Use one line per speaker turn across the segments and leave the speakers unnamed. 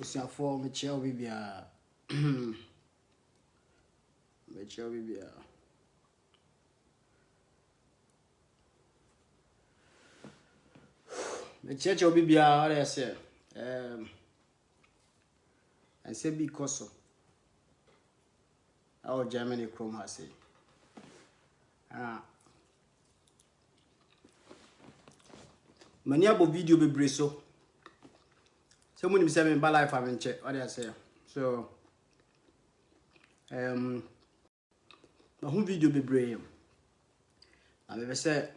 for me chill bibia. Me chill bibia. Me chill bibia, what I say? I say because our Germany Chrome has said. Many abo video be breso. Someone say me life haven't check. What I say? So my home video be brave. I never say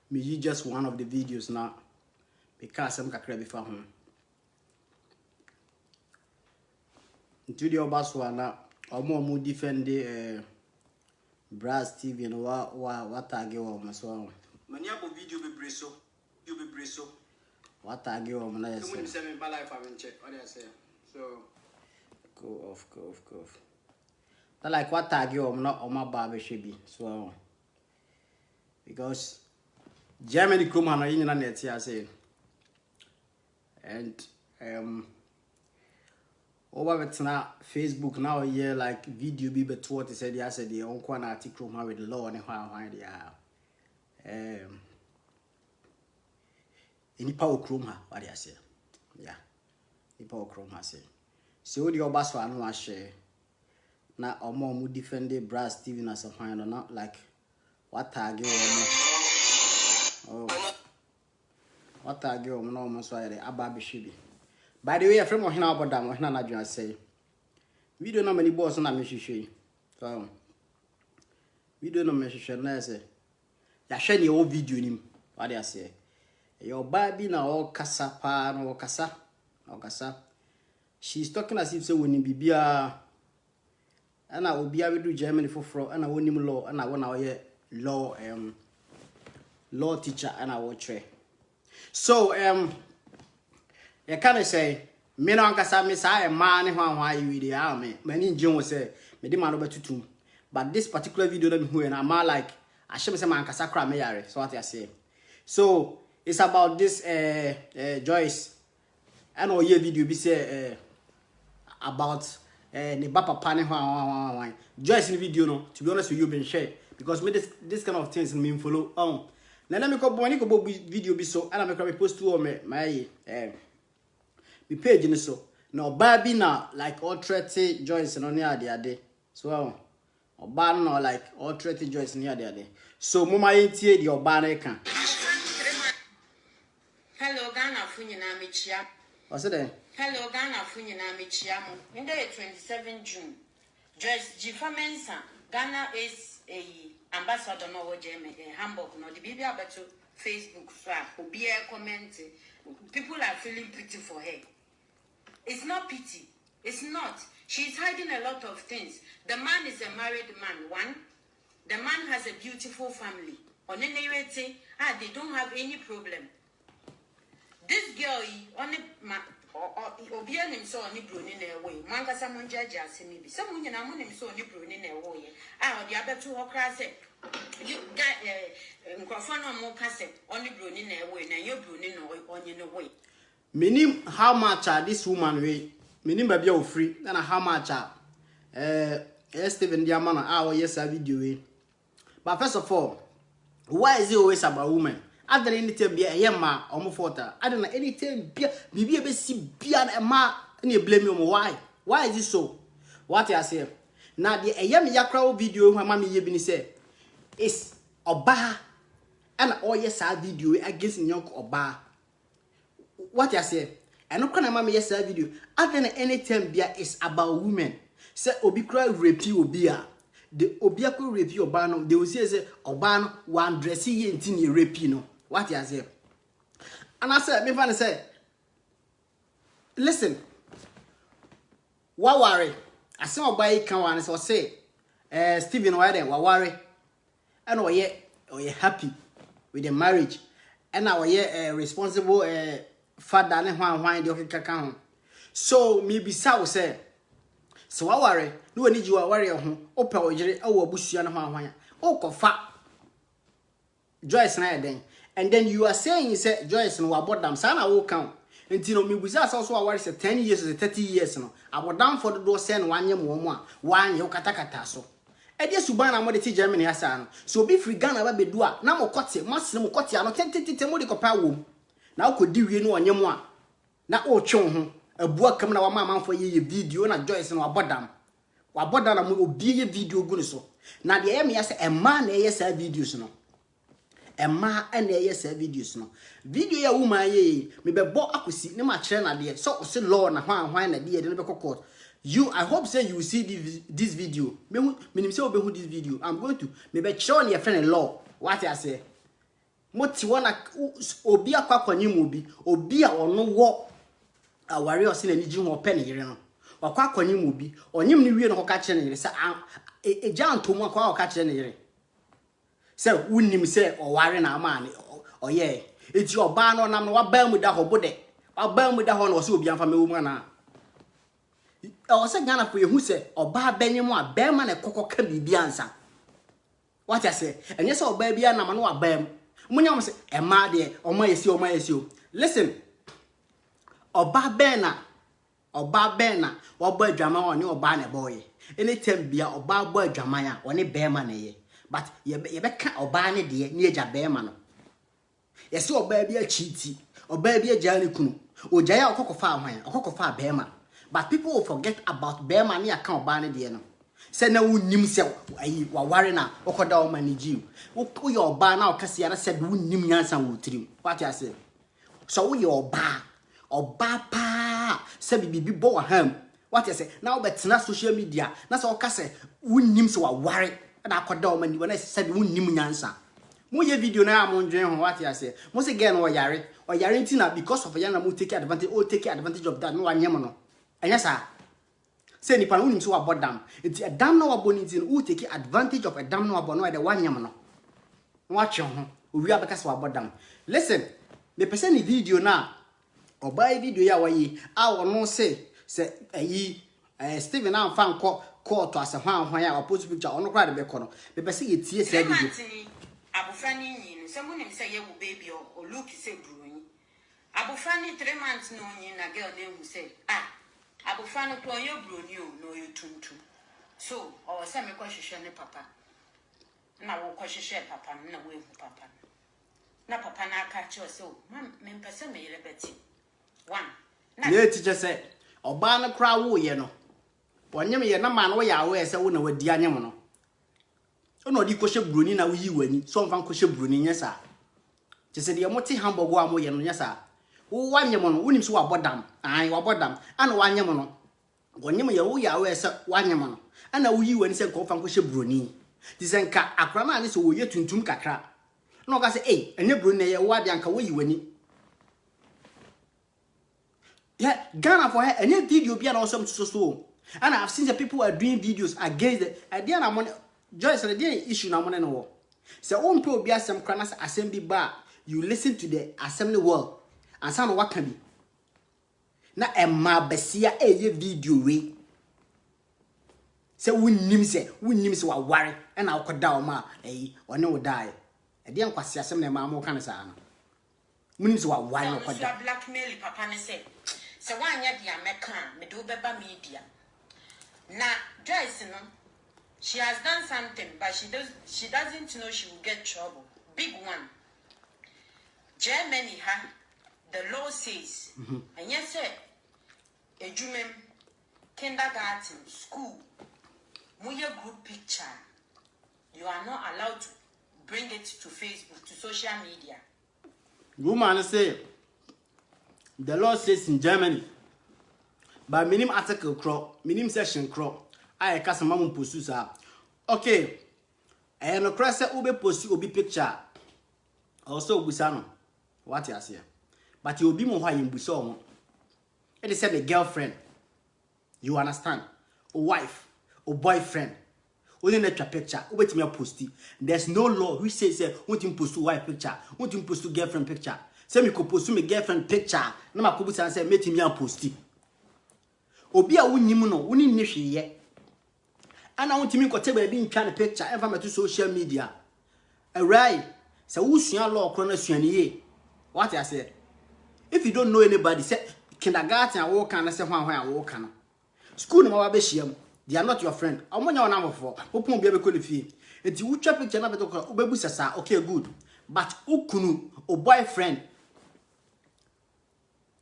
me just one of the videos now because I'm kakra before home. Into the obas one now. Omo defend the Brass TV and what tag you on so. Many abo video be breso. You be breso. What tag you on? I say. Say me life haven't check. What I say? So go off. That like what tag you on? Not on my barber should be so. Because Germany come on in the net here say. And over at now Facebook now yeah like video be between what said said the uncle an article with the law and why they are any power chrome what I say yeah the power chrome say so the obas for no share na omo mu defend the Brass TV as a fine or not like what tag you oh what tag you no almost why the ababi shibi. By the way, a friend of him about that, I'm not just say. We don't know many boys on a mission. So, we don't know mission. I say, ya share your video in him. What I say, your baby na all kasa pa no kasa, she's talking as if so when you be and I will be able to do Germany for and I want him law and I want our law teacher and I will try. So you can't say, me no ankasa me say man why you dey me. Many John say, me dey man obetutum. But this particular video that me who and I'm like, I should say man ankasa kra me yare. So what I say. So it's about this Joyce. I know your video be say about ne papa pane why. Joyce in the video no. To be honest with you been share because me this kind of things me follow on. Now let me go video be so and I me post to my the page in so now baby now like all 30 Joyce no near the day so or ban no like all 30 Joyce near the day so mama entie the obana kan
hello Ghana funyina mechia
what's it
hello Ghana funyina mechia mo in the 27 June Joyce Dzidzor Mensah Ghana is a ambassador no Germany Hamburg no the baby about to Facebook so obi e comment people are feeling pity for her. It's not pity. It's not. She's hiding a lot of things. The man is a married man. One, the man has a beautiful family. On they don't have any problem. This girl, only Obian himself only grown in a way. Manga someone judge as maybe someone you know himself only grown in a way. The other two class you got microphone more cassette only grown in a way. Now you're grown in a way.
Meaning how much are this woman weigh? Meaning baby you free. Then how much are Steven Diamond yes I video. But first of all, why is it always about women? I don't anything be a yama or more water. I don't know anything be a see beyond a ma and you blame me why? Why is it so? What I say? Now the yam yakra video my mommy ye been say is oba and all yes I video against young oba. What I say? And no can mammy yes video. I don't know anything be is about women. Say obi cry rape you obia. The obiako rape you obano. They will say obano one dressy in your rape no. What I say? And I said, me fan say, listen. What worry? I saw by can one so say, Stephen Wyden, what worry? And we happy with the marriage, and now we responsible father and why the okay so maybe so say. So what worry? No need you worry on open ojere o abusuan hwan o kofa Joyce na den and then you are saying say Joyce no abodam sa na wo kan Enti no me busa so aware say 10 years or 30 years no. Abodam for the door send wanye mo a wanye katakata so. E dey suban na mo de ti Germany asa no. So be free Ghana ba bedu a na mo kote, masene mo kote ano tentete mo de kopa wom. Na ukodi wie no onye mo a na o twe ho. Abua kam na wa manfo ye video na Joyce no abodam. Wabodam na mo obi ye video gu ne so. Na de ye me ya say emma na ye sa videos no. Emma ene ye sa videos no. Video ya woman ye me bebo akosi ne ma kire na de so se law na hwan na de ne be court. I hope say you will see this video. Me say obehu this video. I'm going to me be kire on your friend law. What I say? Moti wona obi akwakwanyim obi a ono wo aware o se na niji ho pe ne yire no. Wakwakwanyim obi onyim ne wie no ka kire ne yire say eja ntomu akwa ka kire ne yire. Say unnim say oware na ama ne oye eti oba no nam no waba mu da ho bode waba mu da ho no so obi amfa mewu mu na o se Ghana po yehu say oba banyem a be ma na kokoka bibi ansa what I say enye say oba bia na ma no waba mu munya mo say e ma de o ma yesi o listen oba be na waba adwama oni oba na boy anytime bia oba bo adwama ya oni be ma na ye but ye be ka oba ne de ne eja be ma no yesi oba bia chiti oba bia jani kunu ojaya okokofa ahwan okokofa be ma. But people will forget about Bema ni account ban de no. Say na wunnim se ayi wa ware na okoda o manage. Wo your ba na okase na said wunnim nyansa wo tirim. What I say? So wo your ba pa say bibi bo wa ham. What I say? Now betena social media na say okase wunnim se wa ware na akoda o manage na said wunnim nyansa. Mo ye video na am ndwen ho what I say? Mo say girl no yare ntina because of yana mo take advantage of that no anyem no. Anya sa say ni pan unim so abodam enti adam na waboni nti no take advantage of adam na wabono e de wanyam no watch ho owi abeka so abodam. Listen the person in video na obai video ya wayi a wono say ayi Steven am fan ko to ase hwan ya post picture ono kra de be kono be person ye tie say video
abofani nyi no say munim say ye wo baby o look say bruni abofani 3 months no nyi na girl dey who say abofano to yo broni o no yo tuntu so o se me kwahwehwe ne papa na wo kwahwehwe papa na wo ehu papa na papa na aka che o se o me mpese me yele beti one na
ye teacher say oba na kra wo ye no wonyem ye na ma na wo ya wo se wo na wadi anyem no ono di kwahwe broni na wo yi wani so mfa kwahwe broni nya sa che se de moti hamburger amo ye no nya sa wanyem no unim so wabodam wabodam ana wanyem no wonyem ye wo ya we se wanyem no ana wo yi wani se ko fa nko hye broni ti se nka akra na ne se wo ye tuntum kakra na o ka se ene broni na ye wo ade anka wo yi wani yeah Ghana for her ene video bia na osom so and I've seen the people are doing videos against the idea na money Joyce the issue na money no se on pe obi asem kra na assembly bar you listen to the assembly word and some what can be na emma besia eye video we say wunnim se wa ware e na akoda o ma one wo die e de ankwase asem na ma mo kan sa no munnim se wa ware no akoda
blackmail papa ne say wanya dia meka me do beba media na Joyce no she has done something but she doesn't know she will get trouble big one Germany the law says, and yes, sir, a German kindergarten school, Muya group picture, you are not allowed to bring it to Facebook, to social media.
Woman say, the law says in Germany, by minimum article crop, minimum section crop, I cast a mamma posusa. Okay, and a crosser ube post ubi picture, also Busano. What you say? But you'll be more high in Buson. It is said a girlfriend. You understand? A wife, or boyfriend. Only let your picture. Wait me a posty. There's no law which says want him post to wife picture, want him post to girlfriend picture. Say me could post to me girlfriend picture. No ma kubu say make him a posty. Obi a wunnim no, wuni nhwe ye. Ana want me ko tebe bi ntwa ne picture ever me to social media. Right. So who sua law kro na sua ne ye. What I say? If you don't know anybody, say kindergarten and walk and say when walk and school no be shiam. They are not your friend. I want your number for. Open be able to fee. If you trap picture na beto obebu sasa, okay good. But ukunu or boyfriend.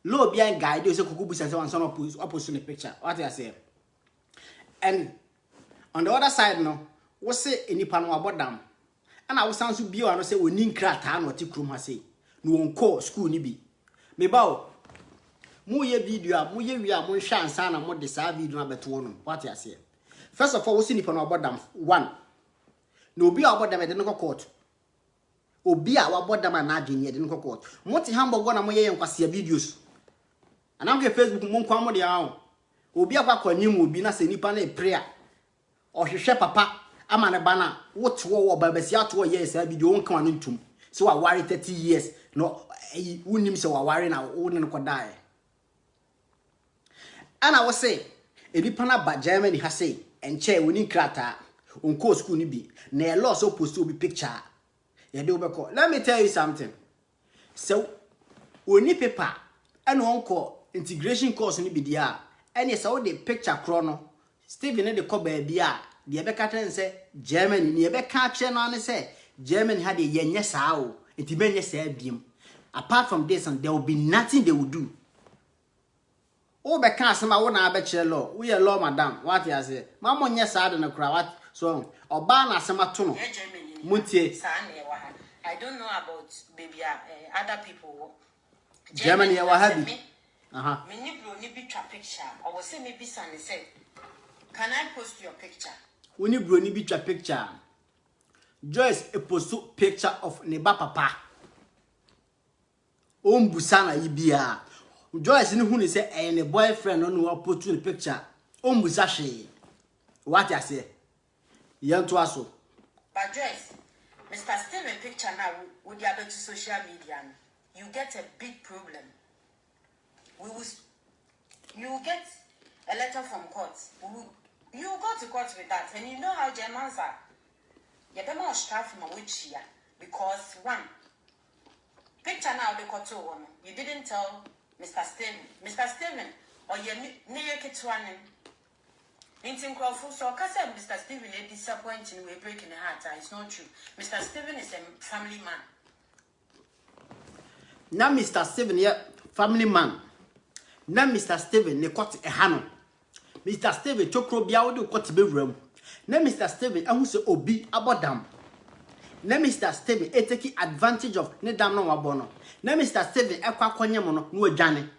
Low behind guy, they say kukubu sasa one son opposite the picture. What I say? And on the other side no, what say any pano about them? And I was sound to be and say we need crack time or tikrum has say. No one call school ni bi. Me bow. Mu ye video, mu ye we are mun shan sana mo de sa video na beto no. What I say? First of all, we see ni pano about them. One. No be about them, I didn't go court. Obi a wabɔ dam na adwene ye de no court. Mo ti hamburger na mo ye nkwase videos. Ana mo ke Facebook mo nkwa mo de awo. Obi akwa kwanyim obi na se nipa na prayer. Ohwehwe papa ama ne bana woto wo babasi ato ye sa video won kan no ntum. Se wa ware 30 years no wonim se wa ware na wo ne ko dae. Ana wo se enipa na ba Germany ha se enche woni krata onko school ni bi na e law so post obi picture. Let me tell you something. So, oni paper and onko integration course ni be dia. And yes, all the picture chrono. Steven the ko baby a the ebeka say Germany ni ebeka che no an say Germany had a yenye sao. It benye say biem. Apart from this, and there will be nothing they will do. Oh, beka asema wo na abeche law. We a law madam. What you say? Mama nya sa na kura what so oba na asema to no. Mutie.
I don't know about baby other people.
Germany ya wahabi.
Me need picture. I was say maybe son say, can I post your picture?
We need bro ni bi picture. Joyce a post picture of neba papa. Ombusana ibia. Joyce ni hu ni say a boyfriend no no post the picture. Ombusa she. What I say? Yan to aso.
But Joyce, Mr. Steven picture now with the other social media, you get a big problem. You will get a letter from court. You will go to court with that, and you know how Germans are. You better not strike from a witch here because one picture now the court one. You didn't tell Mr. Steven. Mr. Steven, or you near one. So, Mr. Steven is disappointing. We're breaking the heart. It's not true. Mr. Steven is a family man.
Now, Mr. Steven, yeah, family man. Now, Mr. Steven, they caught a hano. Mr. Steven, chokro biawo caught be room. Now, Mr. Steven, I who obi about them. Now, Mr. Steven, taking advantage of ne dam no wabono. Now, Mr. Steven, ekwa kwanya mono no jane.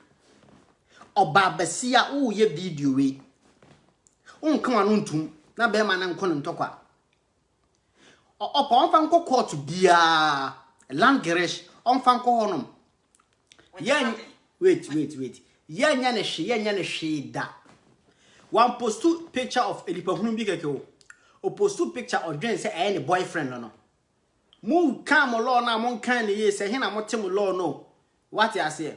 Oba besia wo ye video we. Unkan anuntum na be ma na nkon ntokwa opa onfa nko court bia land garage onfa nko honom yen wait yen nya ne hwe da one post two picture of elipa hunu bi keke o post two picture of dwen say any boyfriend no mu kan mo law na mo kan ne ye say he na mo tem law no what you say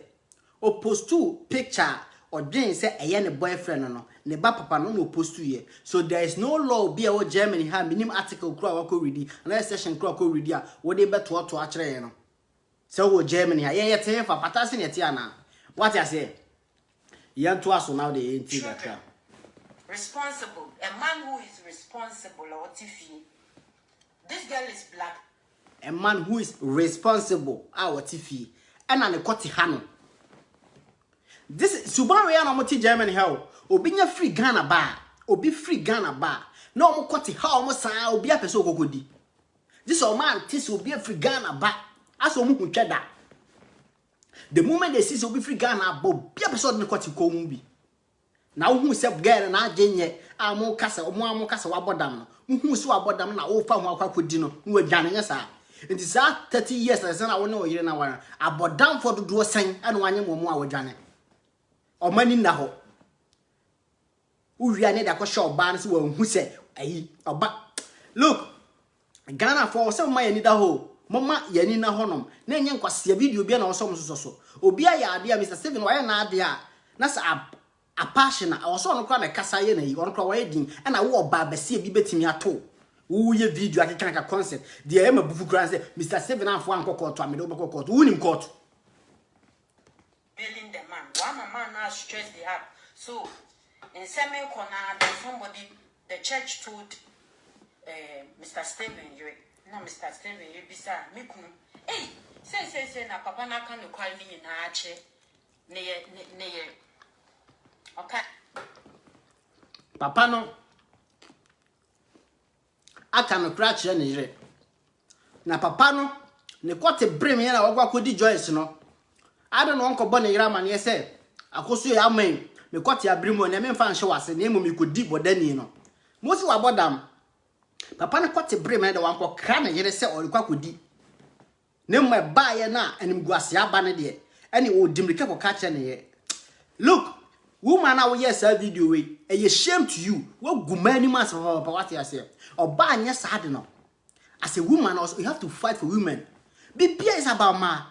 o post two picture or dwen say any boyfriend no ne ba papa no post to ye. So there is no law be a Germany ha minim article kro wa ko ready another session kro ko ready a wo de beto to akere no. So wo Germany ha ye te fa patase ne te ana. What you say? Yan to aso now the anti
responsible, a man who is responsible or tifi. This girl is black.
A man who is responsible our tifi and an ekoti hano. This Subaru na moti Germany how obi nya free Ghana ba obi free Ghana ba na omo kwoti how omo san obi apese okokodi this o man tis obi free Ghana ba as omo hu tweda the moment they see obi free Ghana ba obi apese odne kwoti ko mu bi na wo hu se girl na agenye amo kasa wabodam no hu se wabodam na wo fa hu akwakodi no wo adwane nya sa nti sa 30 years na se na wo ne o yire na wan abodam for dodo san ana wanye mo a wodwane o mani na ho uwia ne da ko show ban se wo hu se ayi oba look Ghana for se ma yani da ho mama yani na honom na enye nkwase video bia na wo so so obi aya ade a Mr. Steven wa na ade a na sa a passion a wo so no kwa na kasa ye na yi on kwa wa edin na wo oba bese bi betimi ato wo ye video akeka ka concept de e ma bufu kran se Mr. Steven afo ankoko to amede obekoko to wunim court
much stress they have. So in semi corner, there's somebody the church told Mr. Stephen, Mr. Stephen, you be sir, Mikum. Hey, say, na papa na can call me in Archie. Nay. Okay.
Papa no. Aka no crash ya ni na papa no ne kote brim ya na wagwa kodi Joyce no ada no onko bone yira mane se akoso ya amen me kote ya brim no me mfa nhye wase na emu me kodi bodani no mosi wa bodam papa no kote brim ya da wanko kra na yire se orikwa kodi ne mma ba ye na anim guase aba ne de ene o dimrike ko ka che ne ye look woman now yes a video we a shame to you what gumani mas papa what you say oba anya sad no as a woman also you have to fight for women bibia is about ma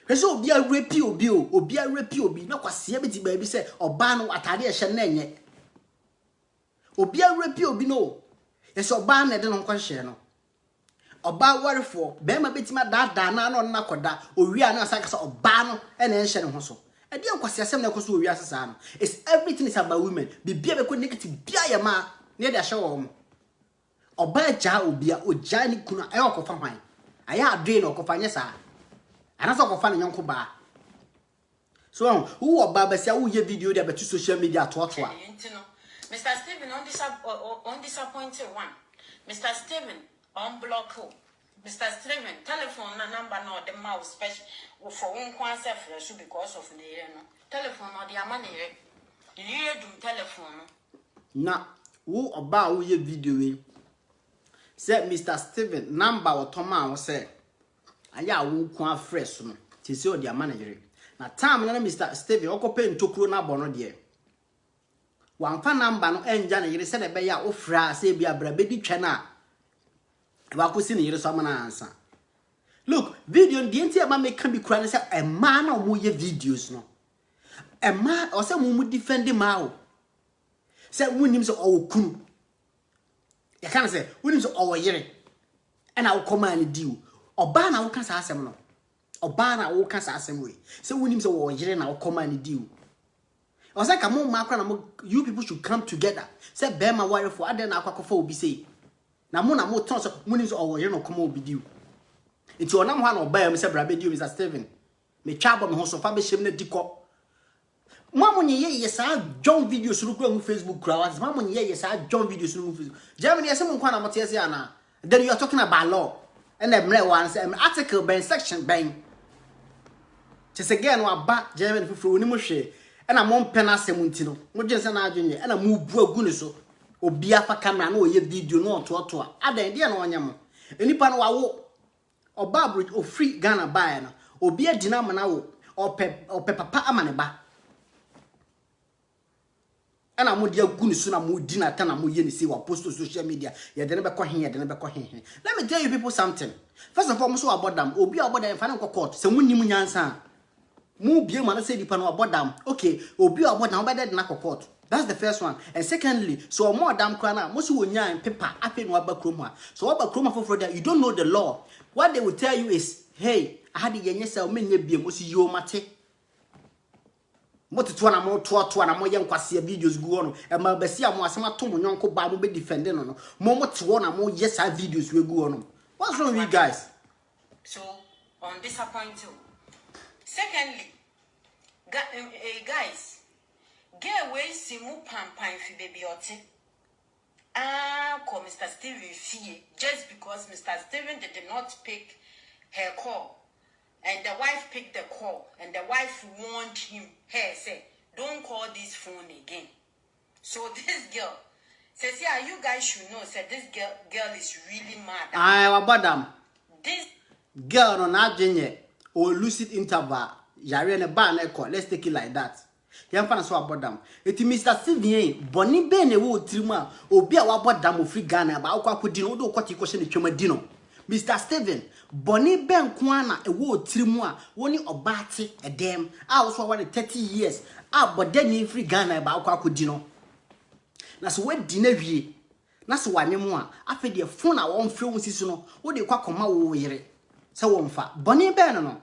reso obi a rapi obi na kwase abeti ba bi say oba no atade e hye na enye obi a rapi obi no yes oba na de no kwahye no oba warefo be ma betima da na no na koda owi a na asaka say oba no e na enhye ne ho so. It's everything is about women. Be negative. Be a man near the show. Or by ja or be a Johnny Kuna. I offer for mine. I have drain or cofanyesa. And I saw for fun young bar. So, who are Baba say, who your video there, but to social media to watch one.
Mr. Stephen, undisappointed one. Mr. Stephen, unblock. Mr. Stephen, telephone number no the mouse special for one concept fresh because of the telephone or the money. You do telephone.
Na who about who your video said Mr. Stephen number or Toma say aya wo kwa fresh no ti say o dia manager na time na Mr. Stephen okope ntokuro na bono de wan fa number no enja na yire say be ya ofra say bia bra be di twa na wakusi ni yire so amana ansa. Look, video the enti ama make can be crying say a man na wo ye videos no. A man or say mu defend ma o. Say wunim so o kunu. Ya kan say wunim so o yire. E na wo command di o. Oba na wo kan sa asem no. Oba na wo kan sa asem we. Say wunim so o yire na wo command di o. O say ka mo ma akra na you people should come together. Say be ma worry for aden na akwakofo obi say. Na mo ton so munim so owo yire no come obi di o. Nti onam ho na oba am se bra be di o Mr. Stephen. Me twabo me ho so fa be hyem na dikọ. Mo ye sa John videos ru kura mu Facebook kura wa. Mo ye sa John videos ru mu Facebook. Germany ese mo kwa na mote ese ana. Then you are talking about law. And the one say article ben section ben. Just again wa ba Germany fufu oni mo hwe. E na mo mpena asem nti no. Mo gyense na adwenye. E na mo bu agu ne so. Obi afa camera na oye video no oto adan de na onyam enipa no wawo oba bridge o free Ghana buy na obi adina mana wo ope papa amane ba ana mo dia gu ne so na mo di na ta na mo ye ne say wa post to social media ye de ne be ko hen let me tell you people something. First of all, mo so abodam obi abodam fa na court se munnim nyansa mu bie ma na say dipa no abodam okay obi abodam obede na court. That's the first one. And secondly, so more damn crana, most will nyan paper, ape no abakroma. So abakroma for that you don't know the law. What they will tell you is, hey, I had the yenyesa menye bi mosi yo mate. Moto na mo to na mo yen kwase videos gu ono. E ma besi am asema to mo nyonko ba mo be defending no. Mo to na mo yes videos we gu ono. What's wrong with you guys?
So on disappointed. Secondly, guys, get away simu pampan fi baby ote. Call Mr. Stephen fee just because Mr. Stephen did not pick her call. And the wife picked the call. And the wife warned him, hey, say, don't call this phone again. So this girl says, yeah, you guys should know, said this girl is really mad.
Madam.
This
girl no na dwenye or lucid interval. Yare ne ba na call. Let's take it like that. Yamfa so abodam. Eti Mr. Stephen boni be ne wo trimu a obi a wabodam ofri Ghana ba akwa kodi no do kwati ko hye ne twema di no. Mr. Stephen boni be nko ana e wo trimu a woni obate edem a wo so wa 30 years a bodani free Ghana ba akwa kodi no. Na so wadi na wie na so wanemu a afa de phone a won frɛ won sisi no wo de kwa koma wo yere se won fa boni be no.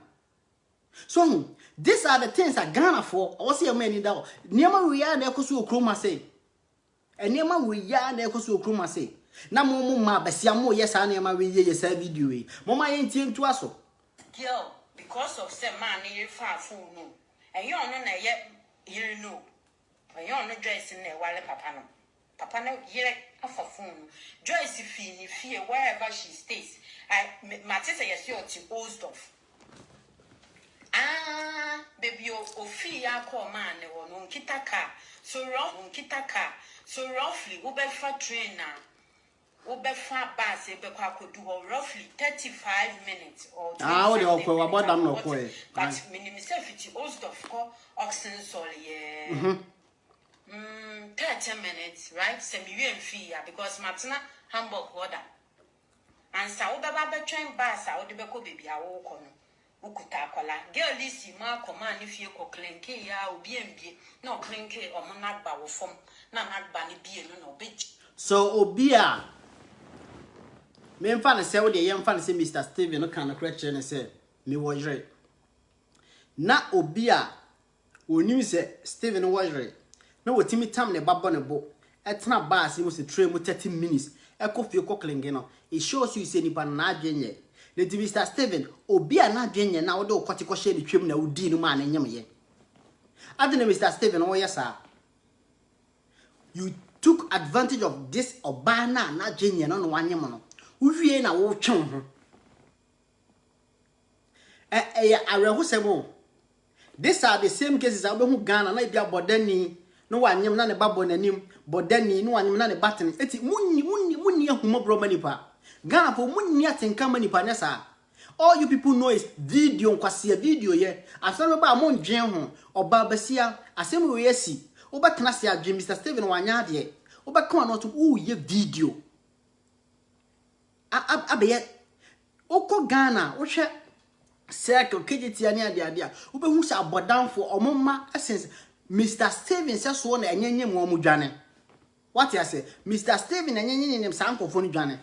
So These are the things I Ghana for. I was here many that. Niama we are na ekosu okroma say. E niama we are na ekosu okroma say. Na mo ma besia mo yes na niama we ye yes video we. Mama ye ntie ntu aso.
Girl, because of some man you far fool no. And you no na ye no. And you no Joyce in there while papa no. Papa no ye afa phone. Joyce fear wherever she stays. My sister yes you to old stuff. Ah, baby, ofi ya call man no nkita car. So roughly, ubefa trainer, ubefa bus, do roughly 35 minutes or 25 minutes. But minimum safety, most of call oxen sol, yeah. 30 minutes, right? Semi fee, because Martina Hamburg order. And so, ubeba train bus, I would be baby, I walk on. Ukutakola girl lisi ma command if you ko clinke ya obiembi no clinke o monagba wo fom na nagba ne bie no be.
So obia me mfa ne se wo de ye mfa ne se Mr. Steven no kan correction ne se me wo yire na obia onim se Steven wo yire na wotimi tam ne babbo ne bo etna baasi mo se tray mo 30 minutes e ko fie ko clinke no it shows you say nipa na adwenye. The Mr. Steven, Obia na dwenye na wodo kwatiko she ni twem na wudi no ma na nyem ye. Adene Mr. Steven, oh yes sir. You took advantage of this obana na dwenye no wanyem no. Uwie na wo twon ho. Arehosemo. These are the same cases I obehu Ghana na bia bodani no wanyem na ne babo nanim, bodani no wanyem na ne batene. Eti munni ahuma bro manipa. Ghana for munni atenka manipa nesa. All you people know is video nkwase video ye. Asem ba mo ndwen ho oba basia asem we yesi. Oba tena se adwen Mr. Steven wanya de. Oba kan no to ye video. Abeye oko Ghana wo hwe circle KGT ani ade a wo be hu se abodanfo omomma essence Mr. Steven se so na enyenye mo dwane. What you say? Mr. Steven enyenye nem sankofo no dwane.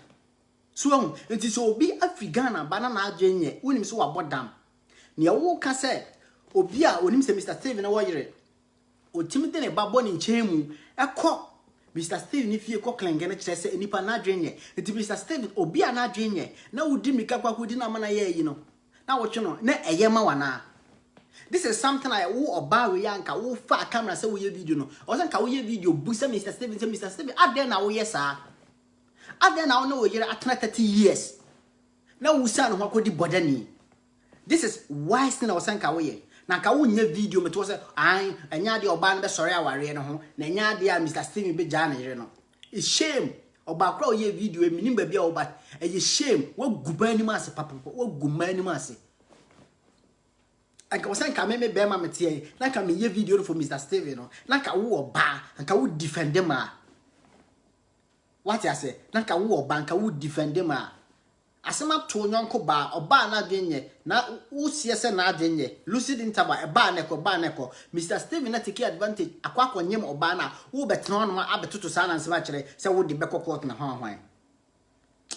So enti so obi Afrigana bana na adwenye wonim so wabodam ne wo ka se obi a onim se Mr. Steven wo yire otimide ne babo ne nchemu ekọ Mr. Steven ni fie ko klenge ne kire se enipa na adwenye enti Mr. Steven obi a na adwenye na wudi mika kwa kudi na mana ye yi no na wo twe no na eyema wana. This is something I wo oba we yanka wo fa camera se wo ye video no o se nka wo ye video bu se Mr. Steven ade na wo ye sa. Ade na no yere atena 30 years. Na wusa no hwakodi bodani. This is wise thing I was saying ka we. Na ka wo nya video me to say an anya de oba no be sori aware no ho. Na nya de a Mr. Steven be ja na yere no. It's shame. Oba kra ye video e minim ba bia oba. E shame. Wo guba ni ma ase papa. Wo guma ni ma ase. Anka was saying ka me be ma metie. Na ka me ye video for Mr. Steven no. Na ka wo oba. Anka wo defend them a. What I say? Nanka wo banka wo defend him a. Asema to nyonko ba oba na dwenye na wo siese na dwenye. Lucid intaba e ba neko. Mr. Steven na take advantage akwa nyem oba na wo betena no ma abetoto sa na nsema kire se wo de beko court na hwan.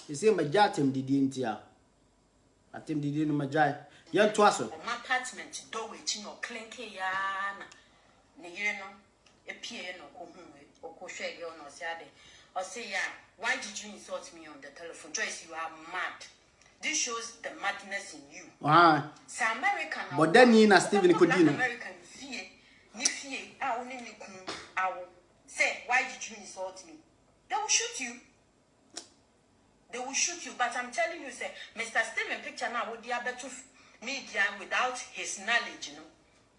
You see majatem didi ntia. Atem didi no majai. Yan to aso.
My apartment door we no clinky ya na. Ne yire no e pie no ko hu o ko hwe girl no se ade. Or say, yeah, why did you insult me on the telephone? Joyce, you are mad. This shows the madness in you. So American,
but then you na Steven Kodino.
American fear, I will say, why did you insult me? They will shoot you. They will shoot you. But I'm telling you, say, Mr. Steven picture now would be able to media without his knowledge, you know.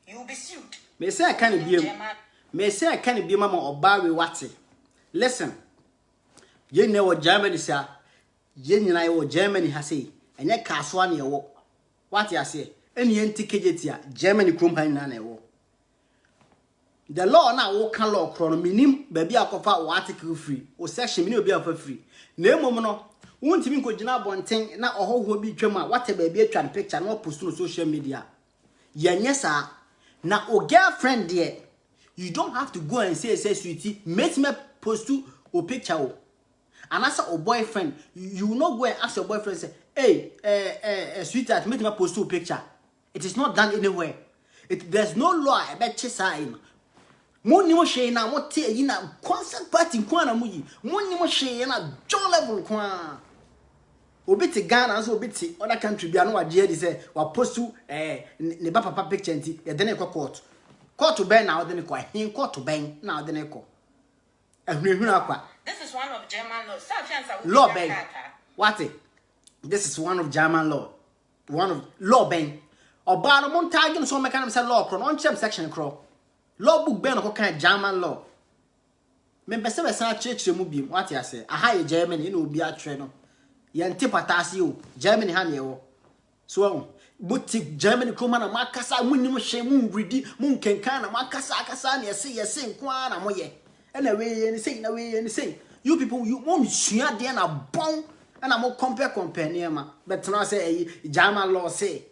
You will be sued.
May say I can't be mama or Barry Watty. Listen. Ye ne wo Germany sa ye nyina ye wo Germany ha sei enye kaso na ye wo what you say eni enti kejeti a Germany krom han na ye wo the law na wo kan law kro no minim ba bi akofa wo article free o section minim obi afa free na emom no wontimi nkogina bonten na ohoho bi twam a what ba bi atwa picture na post no social media yenye sa na o girlfriend there you don't have to go and say sweetie make me post o picture o. And as a boyfriend, you will not go and ask your boyfriend, say, hey, sweetheart, make me post a picture. It is not done anywhere. There's no law about Chesain. Money was shaying now, what tea in a constant party quana muyi. Money was shaying a jaw level quan. Obiti Ghana, so biti, other country, be no idea, say, or post to the papa picture, and then a court. Court to Ben now, then a quite him, court to Ben now, then a call.
This is one of German law.
Law Ben. What it? This is one of German law. One of law Ben. Or Baramon Tagging, so mechanism law, on section crow. Law book Ben or kind of German law. Member 7 church to move him. What I say? A high German, you know, be a trainer. Yantipatasio, Germany, honey. So, Butik Germany, Kumana, Macassa, Moon, Shame, Ready, Moon can kind of Macassa, Cassania, say a sing, Quana, Moye. Anyway, anything, away, anything. You people, you won't share the a bone, and I'm more compare near ma. But now say, German law say,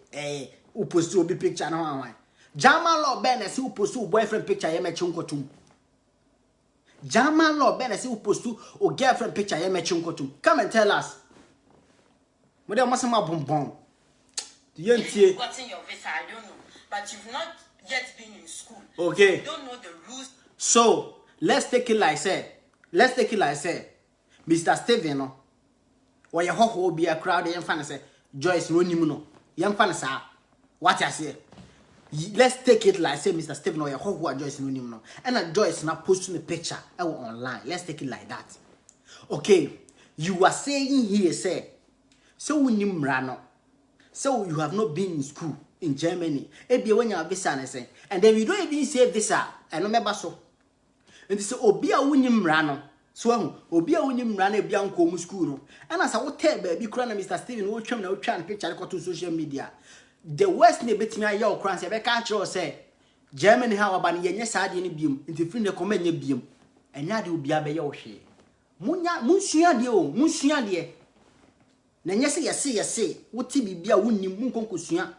who pursue be picture no one. German law ban as who pursue boyfriend picture, I met Chunkotum. German law ban as who pursue or girlfriend picture, I met Chunkotum. Come and tell us. But there must be a bonbon.
If you've gotten your visa, I don't know. But you've not yet been in school.
Okay.
You don't know the rules.
So, let's take it like say. Mr. Steven, or your whole will be a crowd, and fan say, Joyce, no, no, young fan, sir. What I say? Let's take it like say, Mr. Steven, or your whole Joyce, no, no, and a Joyce now posting a picture online. Let's take it like that. Okay, you are saying here, say. So when you run, so you have not been in school in Germany. Maybe when you have visa, and then you don't even say visa. I remember so. And this Obia winning run. So Obia winning run a Bianco school. And as I would tell baby, Mr. Steven, will try and picture to social media. The worst neighbor to me, your crans, I can't say Germany, how about yes, I didn't beam into free the command beam. And now you be a bayoshi. Monsieur, dear. Then yes, what be a winning Munkosia.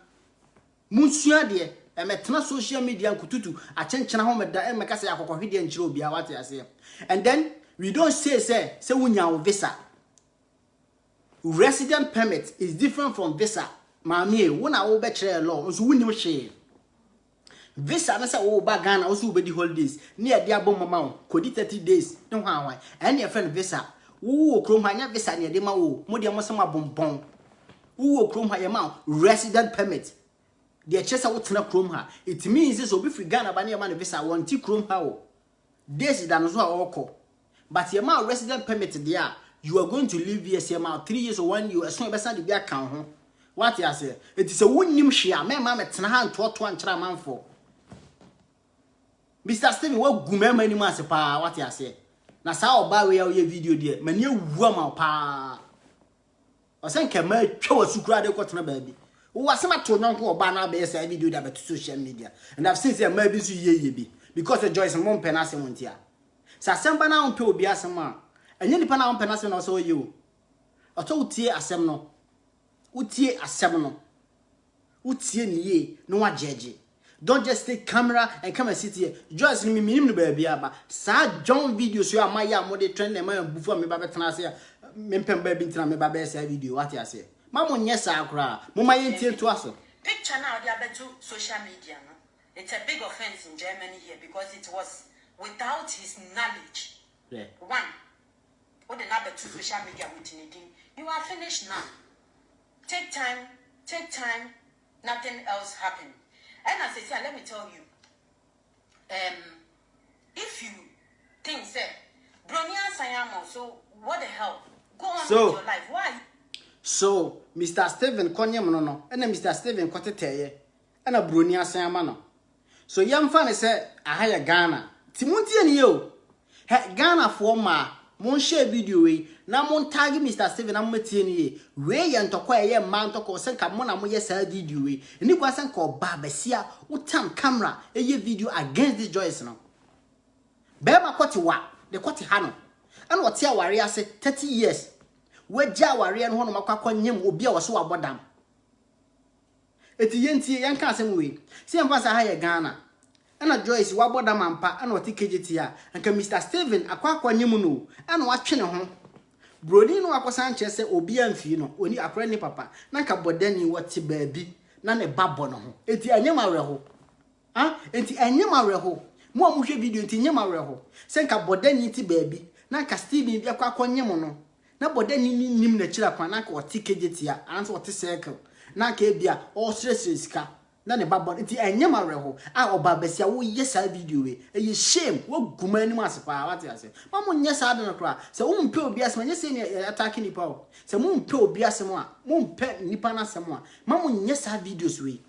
Monsieur, dear, and met social media kututu, a chenchana home at the Macassa for hidden Jobia, what I say. And then we don't say when you have visa. Resident permit is different from visa. Mammy, when I will bachelor law, so we no share. Visa, and I will bagana also be the holidays near the above amount, could 30 days, no how and your friend visa. Who chrome my visa near the Mao, Modia Mosama bonbon. Who chrome my amount, resident permit. The chest I would not chrome her. It means this will be free Ghana by near visa, one tea chrome how. This is done as well. But your amount resident permit there, you are going to live here, say about 3 years or 1 year, as soon as I be account. What I say? It is a winning share, my mamma, Tanahan, 1 traman for. Mr. Steven, what gourmet many months pa, what I say? Na sao ba we your video there mani awuama pa o sen ke ma twa wasukura de kwotena baabi wo wasema to nonko oba na be say video there to social media and I've seen say ma bi so yeye bi because the Joyce mom pe na asem ntia sa semba na onpe obi asem a enye nipa na onpe na asem na so ye o oto utie asem no utie ni ye no wa jeje. Don't just take camera and come and sit here. Just me minimum baby aba. Sa John video so am ya mo de trend ma before me ba betena say me pem baby ntina me ba be say video what you say. Mama nyɛ sa akra. Mo ma yentie to aso.
Picture now they are to social media no. It's a big offense in Germany here because it was without his knowledge.
Yeah.
One. What the number to social media with you are finished now. Take time. Nothing else happened. And as I say, let me tell you, if you think, say, Bronia Sayamo, so what the hell? Go on with your life. Why?
So, Mr. Steven Konyam no, and then Mr. Steven Kotete, and a Bronia Sayamano. So, young fan said, I hire Ghana. Timunti and you. Ghana for ma, mon share video, na mon tag Mr. Steven Amatini, way and to quiet man to call Sanka Mona Moyes video, and it wasn't called Babasia, Utam camera, a video against this Joyce no. Bema Kotiwa, the Kotihano, and what's your warrior say 30 years. Where Jawari and one of Makakonyam will be our so about them. It's Yenti and Cousin way. See, I'm a higher Ghana. And a Joyce Waboda Mampa and what TKGTia, and can Mr. Steven Aquaquanyamunu, and watching home. Brody no akwa Sanchez say obi amfi no oni akra ni papa na ka bodani wati baabi na ne babbo no ho eti anyam awerho enti enye mareho mo amuhwe video enti enye mareho senka bodani ti baby na ka Steven bi akwakonye mo no na bodani nim na kira kwa na ka otikejetia anso ote circle na ka ebia o sika na ne babon enti enye mareho oba besia wo yesa video we eye shame wo guma anim asepa wate ase mamo nye sa de no kra se wo mpe obi asema nye se ne attack nipa o se mo mpe obi asema mo mpe nipa na asema mamo nye sa videos we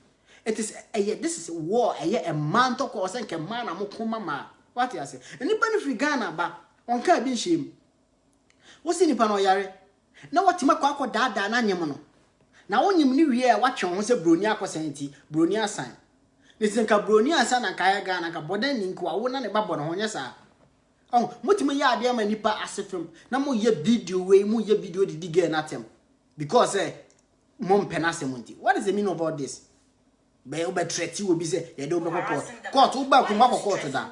it is this is war a man to ko senke man na mo koma ma wate ase nipa no free Ghana ba onka bi shame wo se nipa no yare na watima kwa akọ na nyem no na wonyim ni wie watwe ho se broni akosenti broni asan nisenka broni asan na kaya Ghana ka bodan ni nko awo na ne babọ no ho nyesa mutima ya ade ma nipa asefem na mo ye video we mo ye video di girl na tem because mom penasemonti what is the meaning about this be o be threat you be say ye do be court u ba kuma court da.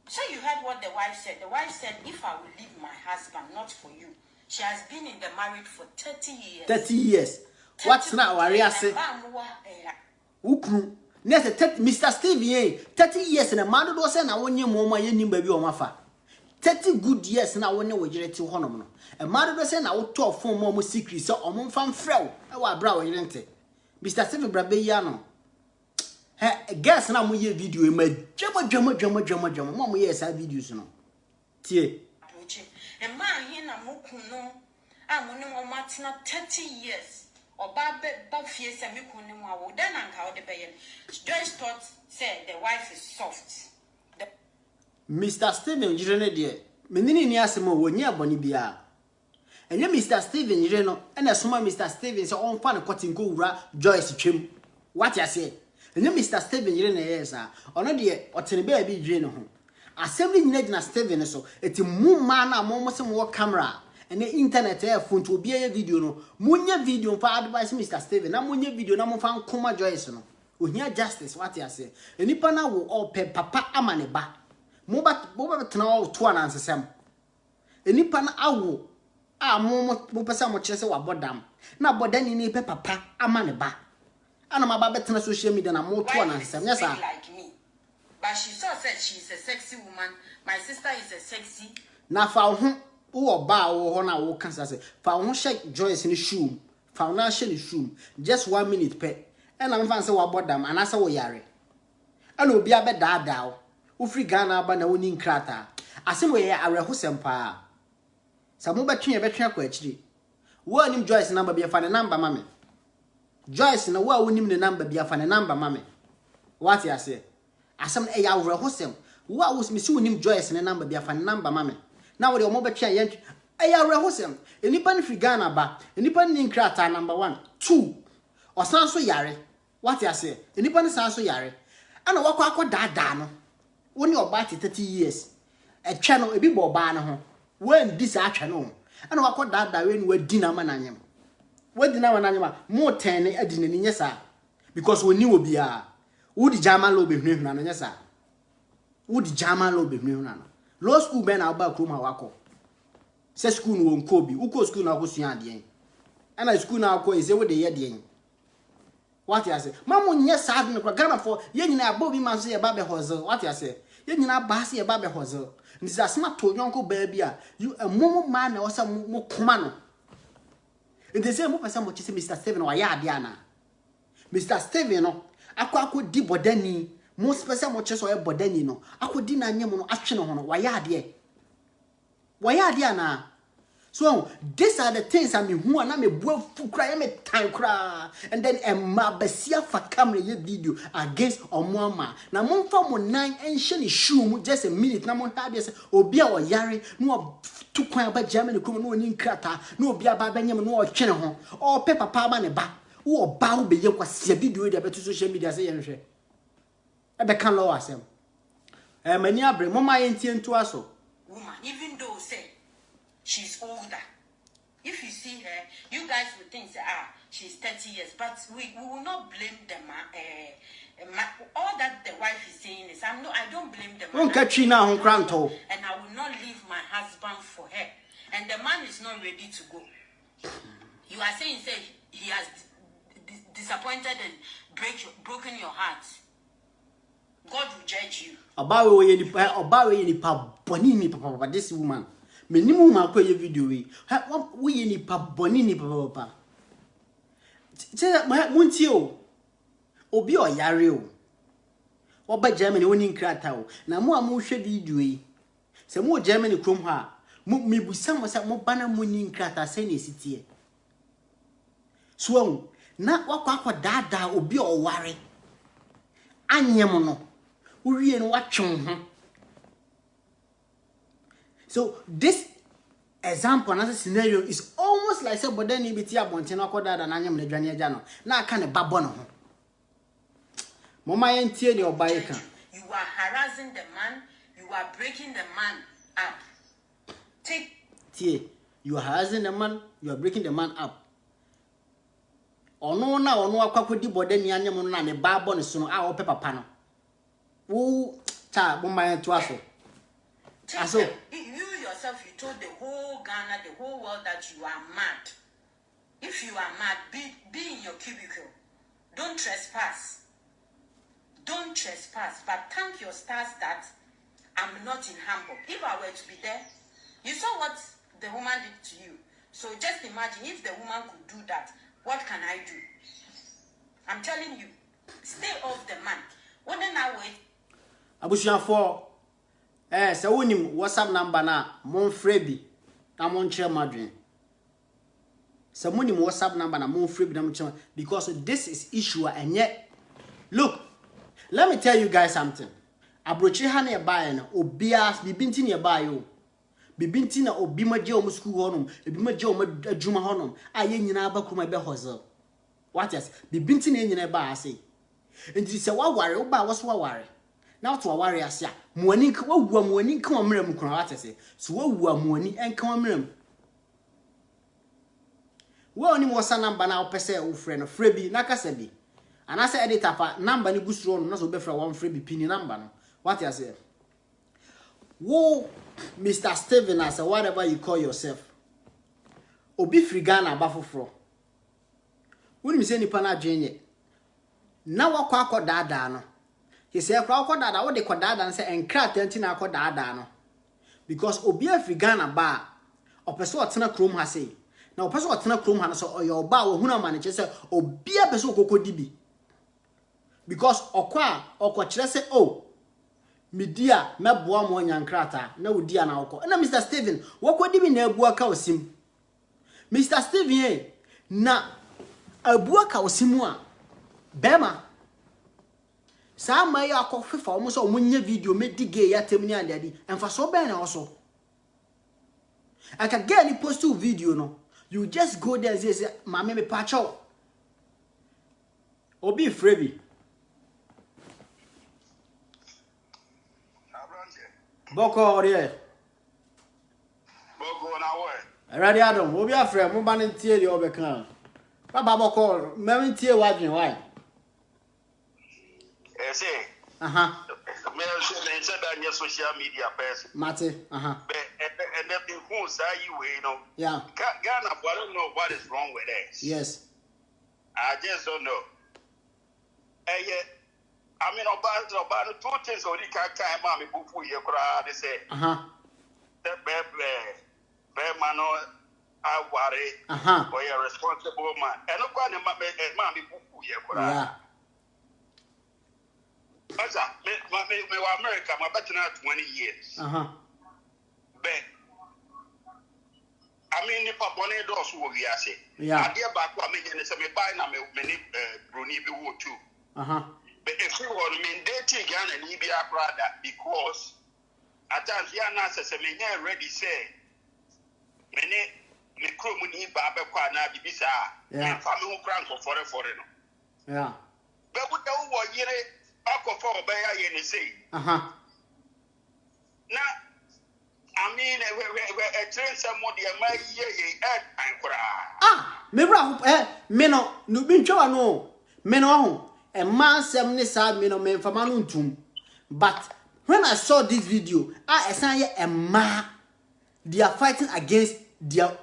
So you heard what the wife said. The wife said, if I will leave my husband, not for you. She has been in the marriage for 30 years.
30 years. What's now Waria say? Ukru. Next Mr. Stevie, 30 years and a man do say na wonye moma ye nim baby o mafa. 30 good years na wonye wo jire ti honom no. A man do say na wo to phone mo secret so o mo fam frɛw. E wa bra wo yirente. Mr. Stevie bra be ya no. Guess na mo ye video e ma dwama mo ye sa videos no. Tie.
A man here na mo kunu amune mo matina 30 years. Oba ba fie se me kunu mu awo dan anka wo de be ye. Joyce thought said the wife is soft.
Mr. Steven Jirene de menini ni asemo wo nya boni bia. Enye Mr. Steven Jirene no ena soma Mr. Steven se on fa ne kotinko wura Joyce twem. What you say? Enye Mr. Steven Jirene yesa. Ono de otene ba bi dwe ne ho. Assembly nyina gina Steven so eti mu ma na mo se mo camera ene internet phone to obi ye video no munya video for advice Mr. Steven na munya video na mo fa nkoma Joyce no ohia justice what you say enipa na wo ope papa amane ba mo ba tena wo to anansesem enipa na awo mo pesa mo kire se wa bodam na bodani ni pe papa amane ba ana ma ba betena social media na mo to anansesem yes sir.
But she saw said she's a sexy woman. My sister is a sexy.
Na fa ho wo ba wo ho na wo kansa se fa ho shake Joyce ni shoe. Fa ho na she ni shoe. Just 1 minute pe. E na mfa nse wa bodam anasa wo yare. Ana obi abe daada wo. Wo free Ghana ba na woni nkrata. Asem wo ye areho sempa. Sa mo betwe akwa akiri. Wo anim Joyce number bi fa ne number mame. Joyce na wo awonim ne number bi fa ne number mame. What you say? Asam e ya wrehosem wo a wo smisi wonim Joyce ne number bia fa number mame na wo de omo betwa ye e ya wrehosem enipa ne free Ghana ba enipa ne nkrata number 1 2 osan so yare what you say enipa ne san so yare ana wakọ akọ no woni oba 30 years e twa no ebi bo ba ne ho wan di sa atwa no ana wakọ dada we ni wadi na mananyem wadi na mananyem a mo 10 adi na ni nyesa because woni wo bia Would German low be huna no nyesa. Would German low be huna no. Law school ben aba kroma wako. Se school no wonko bi. Uko school na akosua ade. Ana school na akọ eze we de ye de. What you say? Mamu nye sad no Ghana for ye nyina aba bi man so ye ba be hozel. What you say? Ye nyina ba se ye ba be hozel. Nti asema to yonko ba bia you a momo man na osa mo koma no. Nti se mo pesa mo chi se Mr. Steven wa ya ade ana. Mr. Steven no akọ di bodani mo special mo cheso e bodani no akodi na nyem no atwe no ho no waya ade ana so these are the things I mean who na me bua fukra ya me tan kra and then emma basia fa camera ye video against omoama na mo mfa mo nan enhye ne shoe mu just a minute na mo ha be say obi a oyare no tu kwan ba Germany kuma no ni nkrata no obi aba banyem no o twene ho o pe papa ba ne ba wo ba wo be ye kwase video de beto social media say ye nhwe e be kan law asem mani abre mama ye ntie nto aso
woman even though say she's older if you see her you guys will think say she's 30 years but we will not blame them all that the wife is saying is I don't blame them
won katwi na ho kranto
and I will not leave my husband for her and the man is not ready to go. You are saying say he has disappointed and broken your heart. God will judge you.
Oba we nipa boni ni papa this woman. Me ni mu ma kwa ye video we. We nipa boni ni papa. Munti o. Obi o yare o. Oba Germany woni nkrata o. Na mo amu hwe video yi. Se mo Germany krom ha. Me busa mo se mo bana mo ni nkrata se na esitie. So na wakwa dada obi o ware. Anyem no. Uwie no watwon ho. So this example, another scenario is almost like say bodani biti abonte na koda da na anyem na dwane agya no. Na aka ne babo no ho. Mama yentie ne obaye kan.
You are harassing the man, you are breaking the man up.
You are harassing the man, you are breaking the man up. Ono na ono akwakodi bodani anyem no na ne babo ne so no a wo papa no. Wo cha mama to aso.
You yourself, you told the whole Ghana, the whole world that you are mad. If you are mad, be in your cubicle. Don't trespass. Don't trespass. But thank your stars that I'm not in Hamburg. If I were to be there, you saw what the woman did to you. So just imagine if the woman could do that, what can I do? I'm telling you, stay off the man. What then I wait?
Abushia for se wonim WhatsApp number na mon frebi na mon chere madwen. Se wonim WhatsApp number na mon frebi na mon chere, because this is issue and yet look, let me tell you guys something. Abrochi ha na buy na obia bibinti na buy o. Bibinti na obi maje o school honom, ebi maje o adwuma honom, aye nyina ba kuma be hozel. What is bibinti na nyina ba ase. Enti se wa ware o ba wo so wa ware. Now to a warrior, sir. Morning, morning, come on, Miriam Kronatese. So, what morning and come on, Miriam. Well, any more son number now, per se, old friend of Freebie, Nakasebi. And I said, editor, number any goose road, not so be for one Freebie penny number. What I say? Whoa, Mr. Steven, as a whatever you call yourself. Obi Frigana Buffalo. Wouldn't you say any pana Jane? Now what quack dada no. He said, "Crowd dada, what they call dada and say, and crack tentina called dada no." Because Obi Frigana bar, or person what Tina Chrome has say. Now, person what Tina Chrome has or your bar or Huna manager say, Obi a person coco dibi. Because Okwa say, oh, me dear, me boa mo nyankrata, no dear na oko. Na Mr. Steven, what could dibi na bua ka osim? Mr. Steven, na abua ka osimwa. Bema. Sa ma ya akofefa omo so omunye video me dige ya temni ande adi emfa so be na also aka get ni post to video no, you just go there and say mama me pacho obi frebi boko ore
boko na we
ready adam obi afre mo ba ntie de obeka baba boko me ntie wadwen why
say me say that social media person
mate
but and the who say you we know
yeah
Ghana, I don't know what is wrong with us.
Yes,
I just don't know. I mean about two things already can mommy bufu ye kra they say that be man I worry or you're responsible man and no kwa mommy bufu ye kra
yeah.
Me America, my better now 20 years. But I mean, if I want to do so, we are saying,
yeah.
I dear back what me and say me buy na me many Bruni be wo too. But if you want me dating Ghana and Libya brother, because at times you are not say me ready say me crew money baba kwa na bibisa. Yeah. Family who crank for foreign.
Yeah.
But what do what year akofo be ya ye ni say. Now I mean, a train somebody my
me bra me no bi ntwa no me no ho e man sem ne sa me no me fama no ntum. But when I saw this video, I esan ye a ma they are fighting against their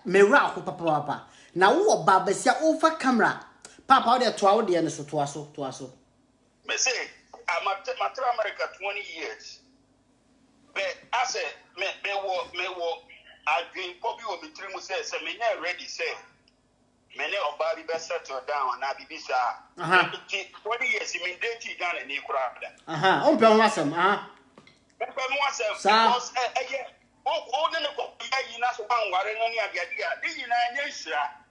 me ra ho papa na wo babasia over camera papa wo de to awo de no so to aso
me say I'm at America 20 years. But I said, me wo I drink probably will be 3 months say me not ready say. Many of Bobby best settle down and I be bisa. 20 years in dating down in Ecuador.
Open wasam.
Because all the you know one warren on your idea. Did you know yes?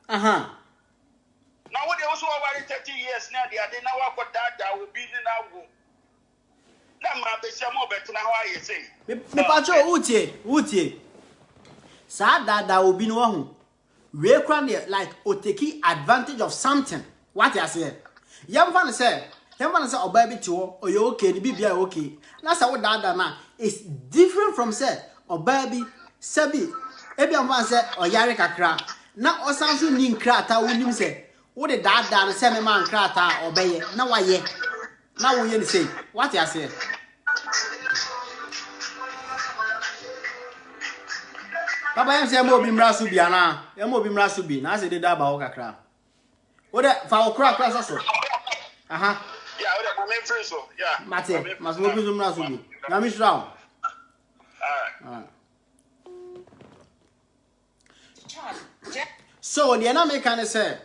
Now what they also over 30 years now they are now what that will be now. That might be some more better now why you say.
Me pacho utie. Sa that will be no one. We can like or taking advantage of something. What I say? Young fan say oh baby too or you okay, the baby okay. That's how that now is different from say or baby sabi. Ebi am say or yare kakra. Na o sanso ni nkrata wonim say wo de that na say me man nkrata obeye na waye. Na wo ye ni say what I say? Papa yam say mo bi mra so bia na e mo bi mra so bi na say de da ba wo kakra wo de fa wo kra so
yeah we de my friend so yeah
mate mas mo bi mra so bi na mi shra all right so the na me kan say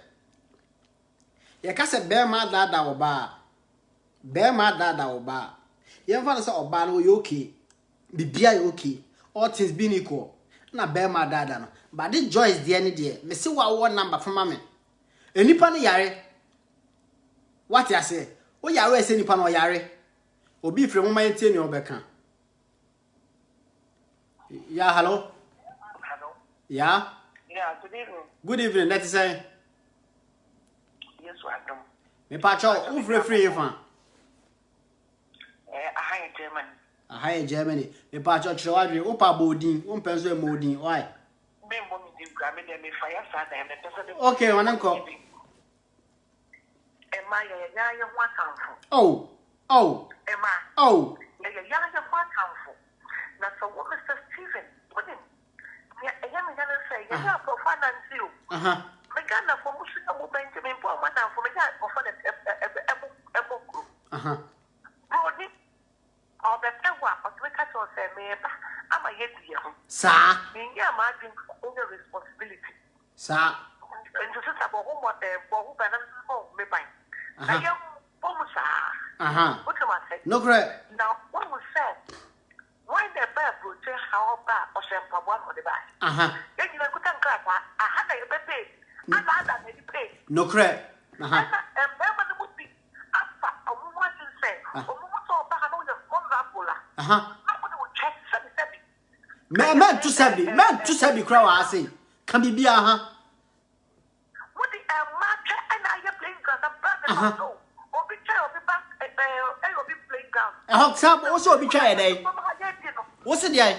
ye ka say be ma dada wo ba ye fa say oba no you okay bibia you okay all things being equal na be ma dada no but this Joyce the any there me see wa number from me enipa no yare what you say o yare we say nipa no yare obi frem mo ma tie ni obeka yeah hello yeah good evening let us say
yes welcome
me pacho who free fan
I
Germany me pacho chrewadwe o pa bodin o mpenso e modin why okay wananko
Emma ya
oh
Emma
oh
ya na so what Mr. Steven what him ya me gonna say ya for finance you me gonna for musika mo Benjamin po man for me ya for the group Brody or the power or to catch or say me I'm a yet here
sa
me ya ma drink the responsibility
sa
and to sit about who what who can me buy I am almost what am I say
no correct
now what was said when the bear project how bad or some one or the back then you could think I had a pay and I pay
no correct
and remember the would be after a woman to say nobody would check 7
man to sabi crowd I say can be bia
what the match and I playing ground or be back or be playing ground
some also be try day what's it there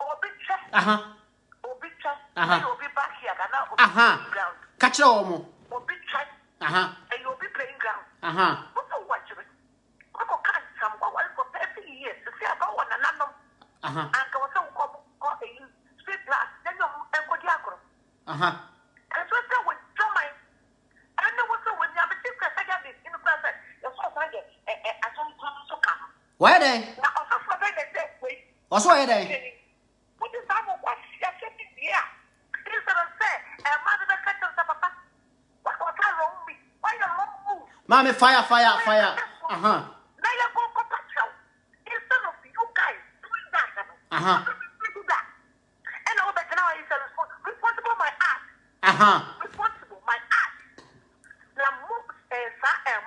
or be back here ground
catch all
or be check and you'll be playing ground what do watch it I go catch some what for 30 years to see about one another and go so go in street glass then you go diagro and so that with my and there was so when you have a secret I got this in the class you're so funny I don't so come
where they
now also for the next way
also where they
what is that what you said here is that say mother the catch of papa what wrong me why you wrong move
mommy fire
now you go touch out instead of you guys doing that do that and all that now is responsible my act responsible my act now move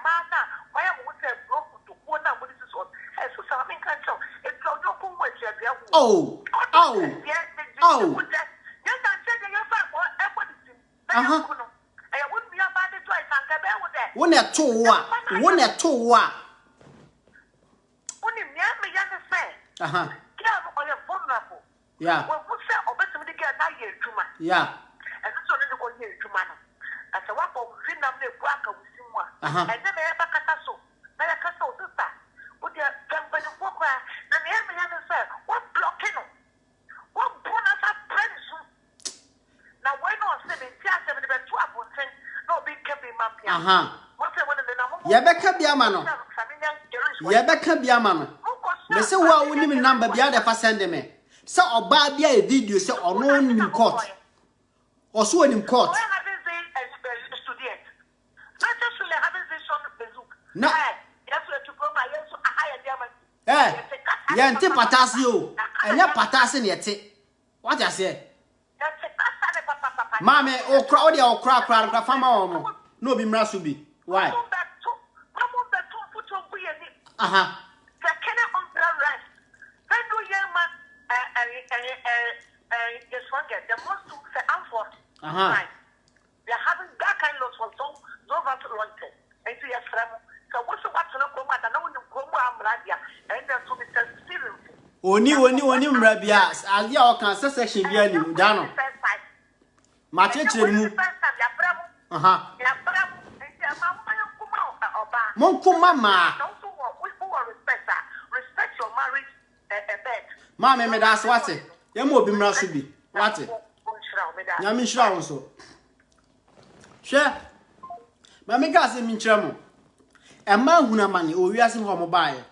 mother why am I say broke to go now what is this one so something can show it's not your phone with your
oh One at two wa. Yeah. Yeah. Yeah, Becca Biamano. Yeah, back can be a man. They say, well, we need number beyond the first send me. So, or bad be a video, so or no in court. Or so in court. No. Eh, yanti patasio, and ya patasin yet. What I say? Mammy, or crowd or crack, farmer, no be mrasubi. Why?
Just forget the most they are having that kind of so wanted. And so yes, so what's what to look at and only go and then to be seriously.
Oni mrabias, as ya can section be any dano. Machechemu. Monku mama.
Respect your marriage bed.
Mama me that's what it. Yemo be mrasubi. What it? Nyami shira wonso. Hwe. Mama ga se minchira mo. Emma hunamane o wiase ho mo baaye.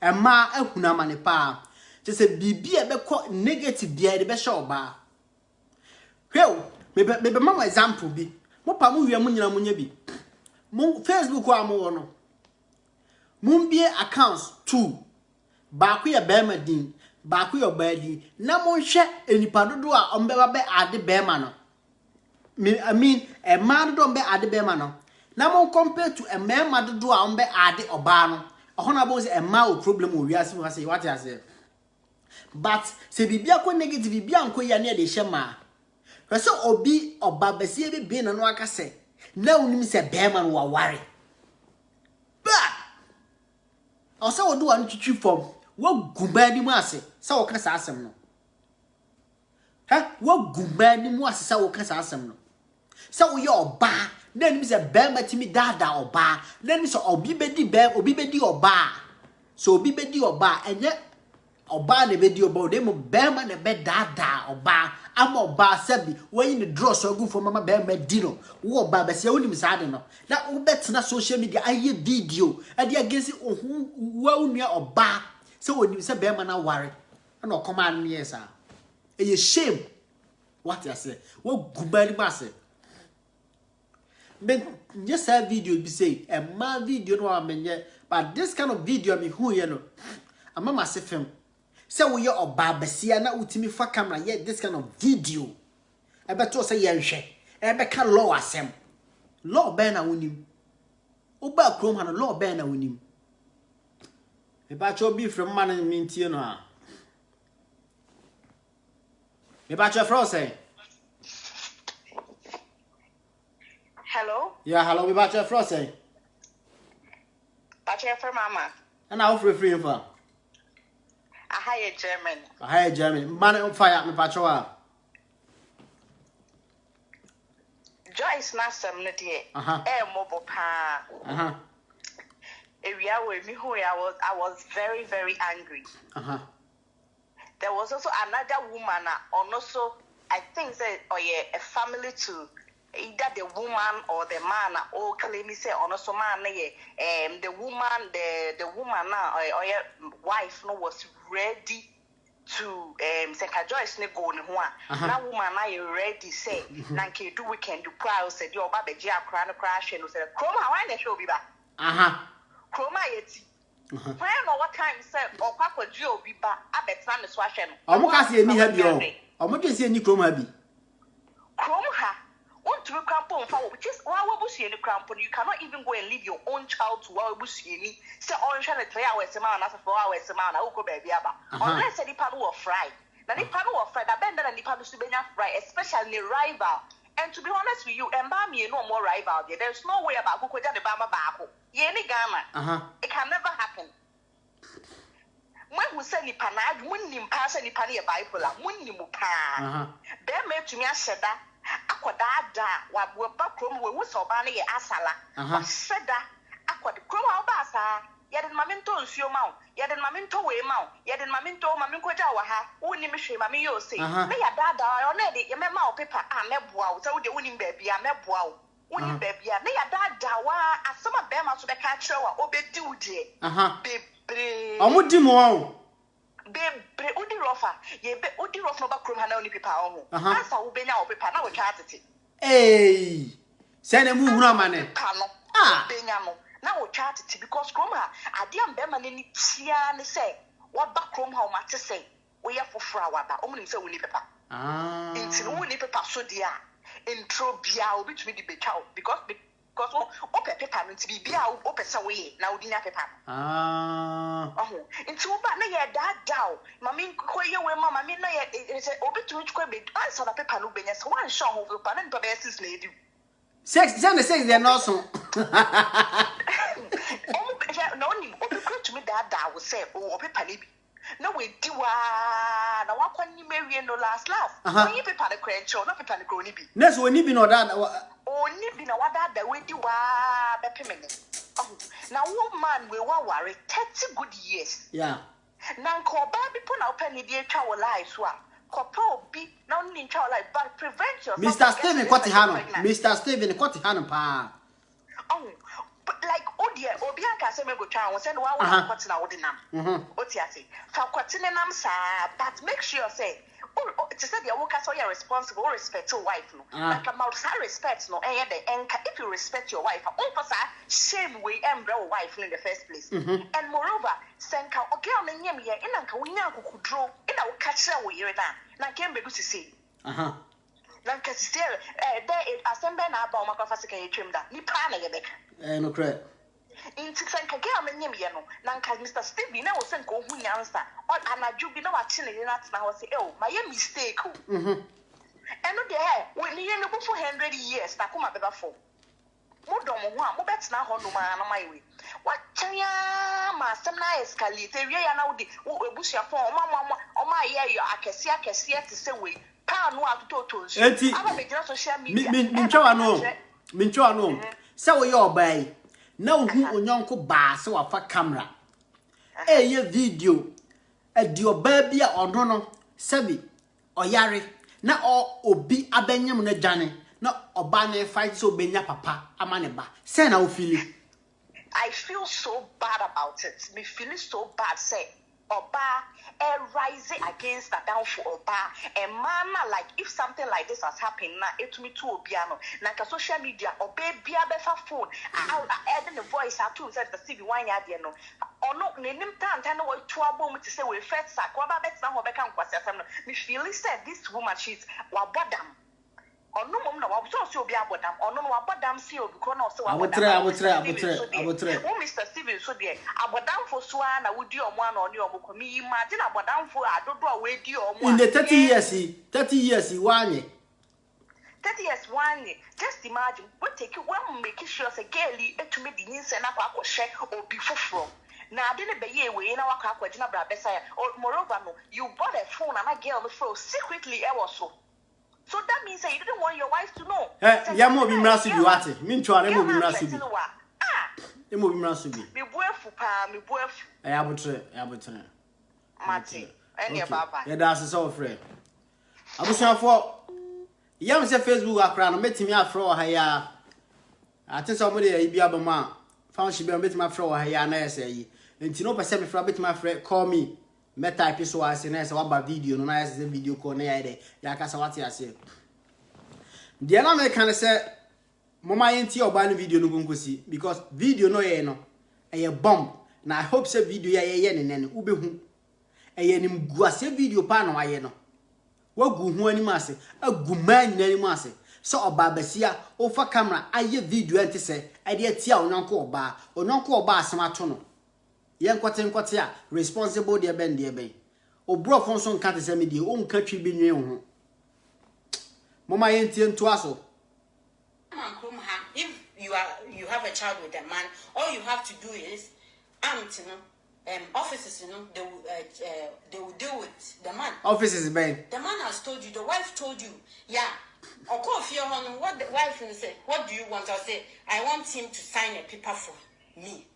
Emma ahunamane pa. Je se bibi e be ko negative bia de be hye oba. Hwe me be mama example bi. Mo pa mo wiam nyina mo nya bi. Mo Facebook wa mo wo no. Mumbie accounts 2. Ba ku ye be ma din. Ba ku yo ba din. Na mo hwe enipa dodo a ombeba be ade be ma no. I mean a man don't be ade be ma no. Na mo compare to a man dodo a ombe ade oba no. Ohona bo say a man problem o wiase mo say what I say. But se bibia ko negative bibia nko ya na de hye ma. Hwese obi oba besie be na no aka se. Na unim se be ma no wa ware. Ba Osa wodo wan twitwi fom. Wo gumba ni mu ase. Sa wo kasa asem no. Wo gumba ni mu ase sa wo kasa asem no. Sa wo ye oba, na nim se be ma timi dada oba. Na nim se obi bedi oba. So obi bedi oba enye oba na bedi oba, de mo be ma na be dada oba. Ama oba sabi, wo yi ne draw so gu fo mama be ma di no. Wo oba be se wo nim sa de no. Na wo betena social media aye video, ade agesi ohun wa unua oba. Se wo nim se be ma na ware. Na o command me esa. Eye shame. What I say? Wo gubali mase. But just a video be say a man video no amenye, but this kind of video me who you know. Ama massive film. Say we your oba besia na utimi fa camera yet this kind of video. I bet to say yenhwe. E be ka law asem. Law be na wonim. Oba krom ha no law be na wonim. E ba cho bi from man mintie no a. Me ba cho fro say.
Hello?
Yeah, hello, we batch for say.
Batch for mama.
And I'll free for.
I hire German.
I hire German. Man on fire, me batch.
Joyce Nasam not yet. Mobile pa. Area where me who I was very, very angry. There was also another woman on also I think that a family too. Either the woman or the man all claiming say on also man the woman the woman or your wife no was ready to say Joyce ne go ne ho a na woman na you ready say na nke do weekend do proud said your baba je akra no crash no say kroma why na show bi ba kroma yeti when no what time say okwa ji obi ba abetna ne so ahwe no
omo ka se ni ha bi o omo de se ni kroma bi
kroma want to crampon for which is why we see any crampon. You cannot even go and leave your own child to where we see any. Say, on shall 3 hours a man, as 4 hours a man, I will go baby. Unless any panel of fry. Now, the panel of fry, the bender and the panel to be fry, especially rival. And to be honest with you, and Bami, no more rival. There's no way about who could get the Bama Baku. Yenny Gamma. It can never happen. When we send the panad, winning pass any panny a bipolar, winning mupa. Then made to me a shedda. Aquadada, what were backroom we saw Bani Asala. Shedda, Aquad Croma Basa, yet in Mamento, your mount, yet in Mamento way mount, yet in Mamento, Maminko Jawaha, only Mishi Mamio say, may a dada already, a memo paper, a mebwow, so the winning baby, a mebwow. Uni baby, na ya da wa asoma be ma so be ka kire wa obedi ude. Bebre.
Omudi mo.
Bebre udi rofa. Ye be udi rofa no ba krom ha na oni pepa ho. Asa wo benya wo pepa na wo twa atete.
Hey. Send mu hunu amane.
Pepa no. Benya no. Na wo twa atete because krom ha ade am be ma ni tia ne say wa ba krom ha o ma te say wo ye foforo awaba. Omu ni say wo ni pepa. Inti no wo ni pepa so dia. Intro bia obi tumi di betwa because o pepa no nti bia o pesa we na odi nya pepa nti wo ba na ye da mami ko ye we mama mi na ye say obi tumi twa be answer na pepa no benya so wan show ho pepa na npa be sis lady
sex they no so
no ni obi ko tumi da wo say o pepa ni bi na we di wa na wa kwani mewie no last when you pepa the credential na pepa the crony bi
na so oni bi no da
oni bi na wa da we di wa be pemene na woman we wa ware 30 good years
yeah
na nko ba bi po na open ni di atwa wo life so a kopa obi na oni ntwa wo life but prevent yourself
Mr. Steven Kwatihano pa
like obi anka say me go try won say no wa wa kwati na wodi nam otiase fa kwati ne nam sa but make sure say to say the worker so you responsible respect your wife no like about respect no if you respect your wife shame we embrace your wife in the first place and moreover senka okay on nyem ye ina nka wonya akukudro ina wo ka kire wo yire na kembe gu sisi na nka sisi there asembe na aba o makwafa sika yetwem da ni pa na yebeka
no correct
inti senka ge amenyem ye no na nka Mr. Steve na wo senka ohu nyansa anadwo bi na wa kine ye na tena ho say my mistake eno de we ni ye no for 100 years na kuma beba for modom ho a mo betena ho no ma na mai we wa kyanya ma asem na escalate wie ya na wo de ebusia fo o ma ye yo akese te se we pa no atoto nsu aba be gira social media
mincho ano se wo ye obai na ohu onyonko ba se wa fa camera ye video edi oba bi a ono no sebi oyare na obi abanyem na dwane na oba na fight so benya papa amane ba say na o feel
I feel so bad about it. Me feel so bad say Oba rising against the downfall Oba and mama like if something like this has happened now it me to Obiano na social media Oba bia befa phone adding the voice to say the CV wine ya no ono nenim tan no to abom to say we first sack wa ba bet na ho beka nkwase asem no me feel said this woman she's wa bodam ono mom na wa so obi abodam ono no abodam see obi ko na so wa
abotre
wo Mr. Steven so de abodam fo so na wodi omo ana oni omo ko mi imagine abodam fo adodo a we di omo
in the 30 years wanye
30 years wanye just imagine we take you when make sure say girlie etumi di nse na kwa akoshe obi foforo na ade ne beye we na wakwa akwagina bra besa ya moreover no you bought a phone and a girl for secretly e was so that means that you didn't want your wife to know.
Ya mo bi mra so bi wate. Mincho are mo bi mra so bi. E mo bi mra so bi.
Me buefu pa, me buefu.
Ya botre.
Mati. Ene baba.
Ya da so frɛ. Abusuafo yam se Facebook akra no metimi afrɛ o ha ya. Ate so mo de ya bi abama. Foundation bi metimi afrɛ o ha ya na yesa yi. Enti no pese me fra betimi afrɛ call me. Me type so as na say waba video no na say video call na ya de ya kasa wate ase de na me kan say mama yenti oba no video no gonkosi because video no ye no e bomb na I hope say video ye ne ne ube hu e nim guase video pa na waye no wagu hu ani ase agu man ni ani ase so oba basia ofa camera aye video enti say e de atia ononko oba asem ato no yen kwate a responsible de ben obro fon so nka te se me de o nka twi bi nwen ho mama yen tie nto aso
if you have a child with a man all you have to do is offices they will deal with the man
offices ben
the man has told you the wife told you what the wife will say what do you want I'll say I want him to sign a paper for me.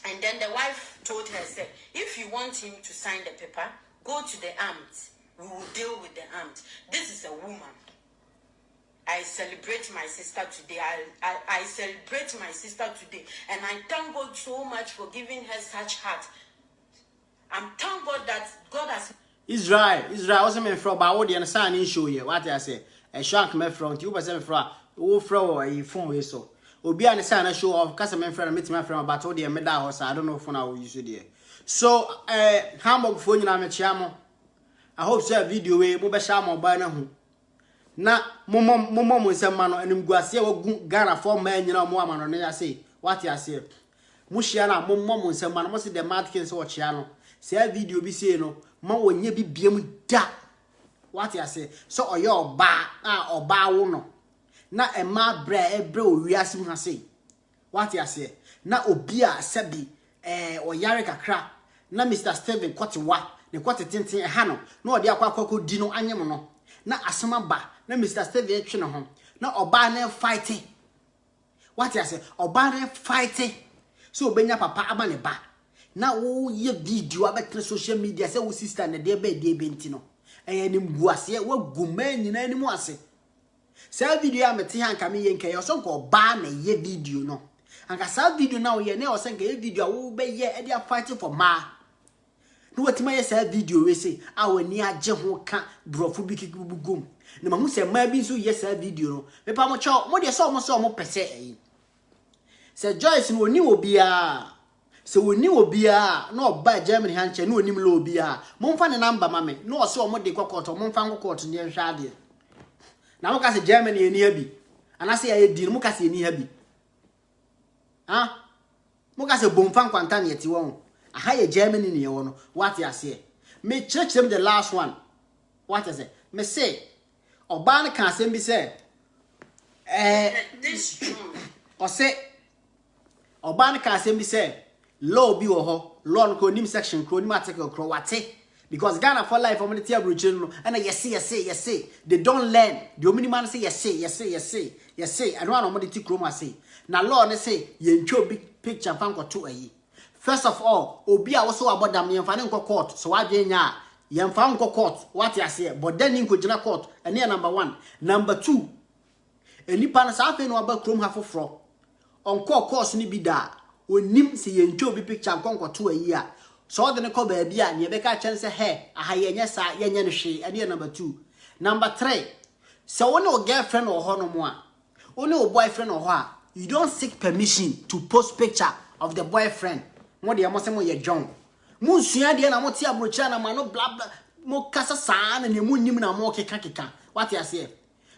And then the wife told her, said, if you want him to sign the paper, go to the arms. We will deal with the arms. This is a woman. I celebrate my sister today. I celebrate my sister today. And I thank God so much for giving her such heart. I'm thank God that God has...
Israel also me from about the understand in show here. What I say? A shank me from you, but from who from a phone way so. Obi an sign a show of customer friend meet my friend about all the medal house. I don't know for now you should there. So Hamburg phone you na chamo. I hope so video we mo be shamo ba na hu. Na mo nsem ma no enim guase wo Ghana for man nyina mo ama no na ya say what ya say. Mo hia na mo nsem ma no mo se the market so wo chia no. Say video bi say no ma wonye bibiam da. What ya say? So oyo oba wo no. Na ema ebre owiase mu ha say. What ya say? Na obi a sebi oyare kakra. Na Mr. Steven Kotiwa ne kwate tintin ha no. Na odi akwa di no anyem no. Na asema ba na Mr. Steven etwe ne ho. Na oba na fighting. What ya say? Oba na fighting. So obenya papa aba ne ba. Na wo ye video abetre social media say wo sister na de be enti no. Enim guase wo guma nyina anim ase. Say video amete hanka me yenke yo so ko ba na ye video no. Anka sa video na wo ye na o senka ye video wo be ye e dey fighting for ma. No wetima ye say video we say awani age ho ka brofo bi kikibugum. Na mahu say ma bi so ye say video no. Me pa mo cho mo de so mo pese eyi. Say Joyce no oni obia. Se woni obia na oba Germany hanche na onim lo obia momfa ne number mame na o se o mo de kokoto momfa kokoto ne hwa ade na mo ka se Germany eni habi ana se ya di mo ka se eni habi mo ka se bomfa kwanta ne yeti won aha ye Germany ne ye wono what ya say me church them the last one what is it me say oba ne kan se bi say
this June
o se oba ne kan se bi say law bi wo ho law no nim section nim article wate because Ghana for life for the abroad no and yes they don't learn the minimum say yes I don't know the chroma say na law ne say ye ntwo big picture fan ko to ayi first of all obi a wo so abodam ye mfa ne nko court so wadwe nya ye mfa nko court what you say but then nko gina court and here number 1 number 2 enipa na sa afi no aba krom ha foforo onko course ni bi da onim se ye ntwo bi picture nko to ayi a so de ne ko ba bia ne be ka chen se he aha ye nya sa ye nya ne hwe and here number 2 number 3 so one o girlfriend or ho no mo a one o boyfriend or ho a you don't seek permission to post picture of the boyfriend mo de mo se mo ye John mo sua de na mo ti abrocha na ma no bla bla mo kasa saa na ne mo nim na mo keka what you say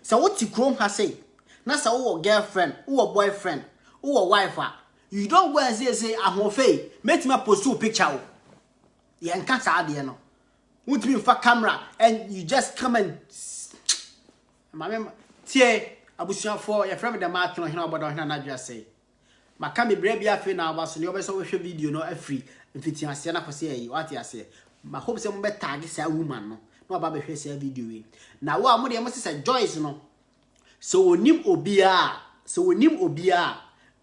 so what ti krom ha say na sa wo girlfriend wo boyfriend wo wife a you don't go and say ahofe make me post a picture o ye nka saa de no would me for camera and you just come and mama tie abusia for your friend the mark no hina obodo hina na dwa say maka me bra bia fe na obaso ne obeso we hwe video no afri mfiti ase na kwase ayi what you say ma hope say mo be tag say woman no na oba be hwe say video we na wo amode mo say Joyce no so onim obia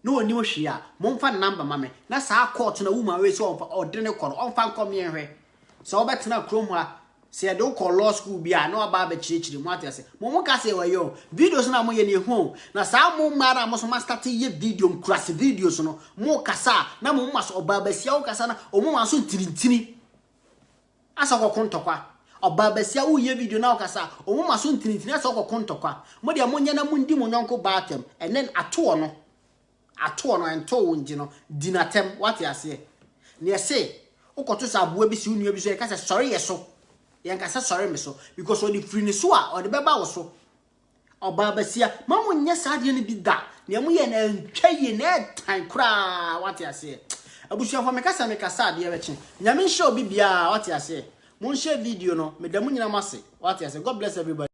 no oni ohwia momfa number mame na saa court na woman we so onfa odene koro onfa nkom ye hwe so obetena krom ha se do call law school bia na oba ba chirichiri mo atese mo ka se wa yo videos na mo ye ne hu na saa mo mara mo so ma start ye video mkrase videos no mo kasa na mo ma so oba ba sia wo kasa na o mo ma so tirintini asa ko kontokwa oba ba sia wo ye video na wo kasa o mo ma so tirintini asa ko kontokwa mo de mo nya na mo ndi mo nyonko batem and then ato no ento wonji no dinatem what you say ne say ukoto sa aboa bi si unua bi so e ka say sorry yeso ye nka say sorry me so because odi free ne so a odi beba wo so oba basia mamu nya saade ne bi da ne mu ye na ntwaye na tan kura what you say abusia fo me ka saade ye beche nyame nhye obi bia what you say mo nhye video no me da mu nyina mase what you say God bless everybody.